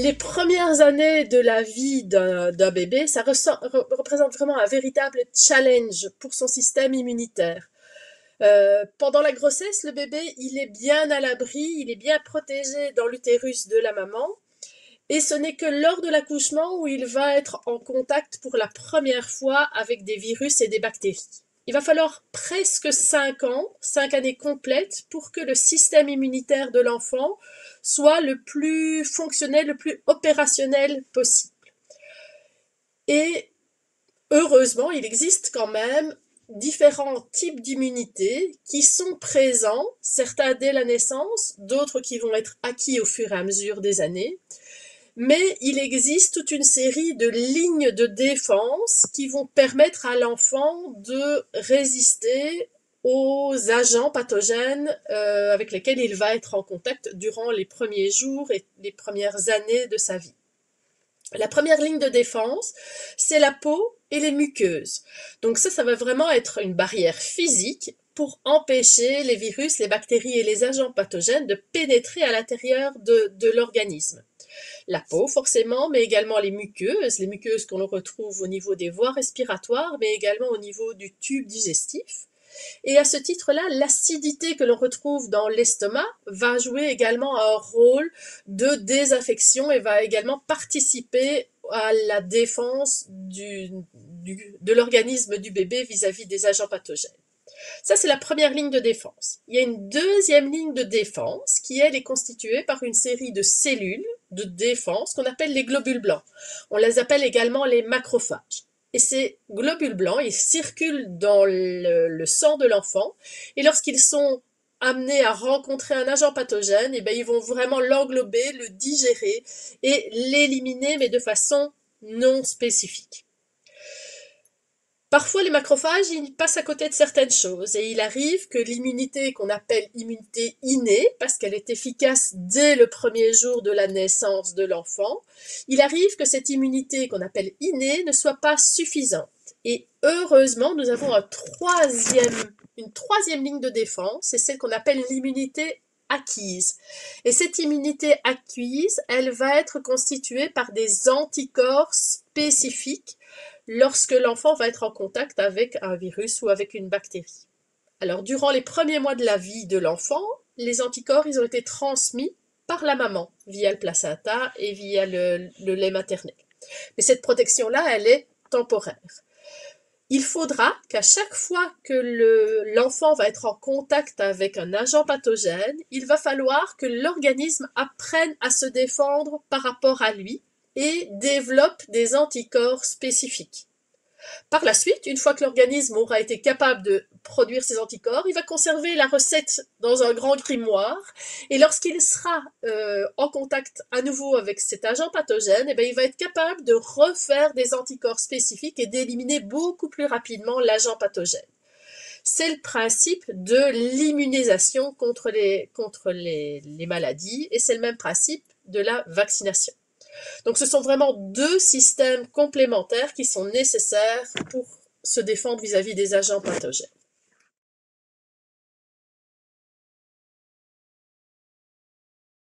les premières années de la vie d'un bébé, ça représente vraiment un véritable challenge pour son système immunitaire. Pendant la grossesse, le bébé, il est bien à l'abri, il est bien protégé dans l'utérus de la maman. Et ce n'est que lors de l'accouchement où il va être en contact pour la première fois avec des virus et des bactéries. Il va falloir presque 5 ans, 5 années complètes, pour que le système immunitaire de l'enfant soit le plus fonctionnel, le plus opérationnel possible. Et heureusement, il existe quand même différents types d'immunité qui sont présents, certains dès la naissance, d'autres qui vont être acquis au fur et à mesure des années. Mais il existe toute une série de lignes de défense qui vont permettre à l'enfant de résister aux agents pathogènes avec lesquels il va être en contact durant les premiers jours et les premières années de sa vie. La première ligne de défense, c'est la peau et les muqueuses. Donc ça va vraiment être une barrière physique pour empêcher les virus, les bactéries et les agents pathogènes de pénétrer à l'intérieur de l'organisme. La peau forcément, mais également les muqueuses qu'on retrouve au niveau des voies respiratoires, mais également au niveau du tube digestif. Et à ce titre-là, l'acidité que l'on retrouve dans l'estomac va jouer également un rôle de désinfection et va également participer à la défense de l'organisme du bébé vis-à-vis des agents pathogènes. Ça, c'est la première ligne de défense. Il y a une deuxième ligne de défense qui, elle, est constituée par une série de cellules de défense qu'on appelle les globules blancs. On les appelle également les macrophages. Et ces globules blancs, ils circulent dans le sang de l'enfant et lorsqu'ils sont amenés à rencontrer un agent pathogène, eh bien, ils vont vraiment l'englober, le digérer et l'éliminer, mais de façon non spécifique. Parfois, les macrophages, ils passent à côté de certaines choses et il arrive que l'immunité qu'on appelle immunité innée, parce qu'elle est efficace dès le premier jour de la naissance de l'enfant, il arrive que cette immunité qu'on appelle innée ne soit pas suffisante. Et heureusement, nous avons une troisième ligne de défense, c'est celle qu'on appelle l'immunité acquise. Et cette immunité acquise, elle va être constituée par des anticorps spécifiques lorsque l'enfant va être en contact avec un virus ou avec une bactérie. Alors, durant les premiers mois de la vie de l'enfant, les anticorps, ils ont été transmis par la maman, via le placenta et via le lait maternel. Mais cette protection-là, elle est temporaire. Il faudra qu'à chaque fois que l'enfant va être en contact avec un agent pathogène, il va falloir que l'organisme apprenne à se défendre par rapport à lui et développe des anticorps spécifiques. Par la suite, une fois que l'organisme aura été capable de produire ces anticorps, il va conserver la recette dans un grand grimoire et lorsqu'il sera en contact à nouveau avec cet agent pathogène, eh bien, il va être capable de refaire des anticorps spécifiques et d'éliminer beaucoup plus rapidement l'agent pathogène. C'est le principe de l'immunisation contre les maladies et c'est le même principe de la vaccination. Donc ce sont vraiment deux systèmes complémentaires qui sont nécessaires pour se défendre vis-à-vis des agents pathogènes.